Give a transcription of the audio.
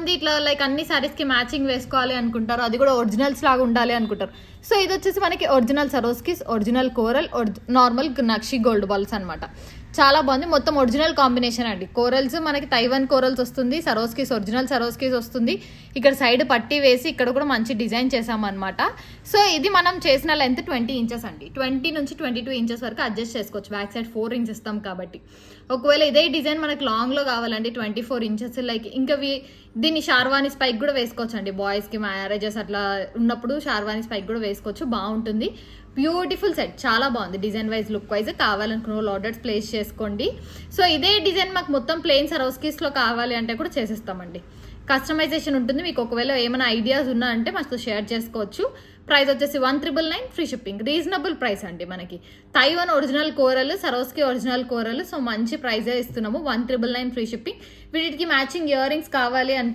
మంది ఇట్లా లైక్ అన్ని సారీస్ కి మ్యాచింగ్ వేసుకోవాలి అనుకుంటారు, అది కూడా ఒరిజినల్స్ లాగా ఉండాలి అనుకుంటారు. సో ఇది వచ్చేసి మనకి ఒరిజినల్ సరోస్కిస్, ఒరిజినల్ కోరల్, నార్మల్ నక్షి గోల్డ్ బాల్స్ అనమాట. చాలా బాగుంది, మొత్తం ఒరిజినల్ కాంబినేషన్ అండి. కోరల్స్ మనకి తైవాన్ కోరల్స్ వస్తుంది, సరోస్కిస్ ఒరిజినల్ సరోస్కిస్ వస్తుంది. ఇక్కడ సైడ్ పట్టి వేసి ఇక్కడ కూడా మంచి డిజైన్ చేసామన్నమాట. సో ఇది మనం చేసిన లెంత్ 20 ఇంచెస్ అండి. 20 నుంచి 22 ఇంచెస్ వరకు అడ్జస్ట్ చేసుకోవచ్చు, బ్యాక్ సైడ్ 4 ఇంచెస్ ఇస్తాం కాబట్టి. ఒకవేళ ఇదే డిజైన్ మనకి లాంగ్లో కావాలండి 24 ఇంచెస్, లైక్ ఇంకా దీన్ని షార్వానీ స్పైక్ కూడా వేసుకోవచ్చు అండి. బాయ్స్కి మ్యారేజెస్ అట్లా ఉన్నప్పుడు షార్వానీ స్పైక్ కూడా వేసుకోవచ్చు, బాగుంటుంది. బ్యూటిఫుల్ సెట్, చాలా బాగుంది. డిజైన్ వైజ్ లుక్ వైజ్ కావాలనుకున్న వాళ్ళు ఆర్డర్స్ ప్లేస్ చేసుకోండి. సో ఇదే డిజైన్ మాకు మొత్తం ప్లెయిన్ సరోస్కిస్లో కావాలి అంటే కూడా చేసిస్తామండి. కస్టమైజేషన్ ఉంటుంది. మీకు ఒకవేళ ఏమైనా ఐడియాస్ ఉన్నా అంటే మాతో షేర్ చేసుకోవచ్చు. ప్రైస్ వచ్చేసి 1,999 ఫ్రీ షిప్పింగ్, రీజనబుల్ ప్రైస్ అండి. మనకి Taiwan original coral, సరోస్కి original coral, so మంచి ప్రైజే ఇస్తున్నాము. 1,999 ఫ్రీ షిప్పింగ్. వీటికి మ్యాచింగ్ ఇయర్ రింగ్స్ కావాలి అనుకుంటే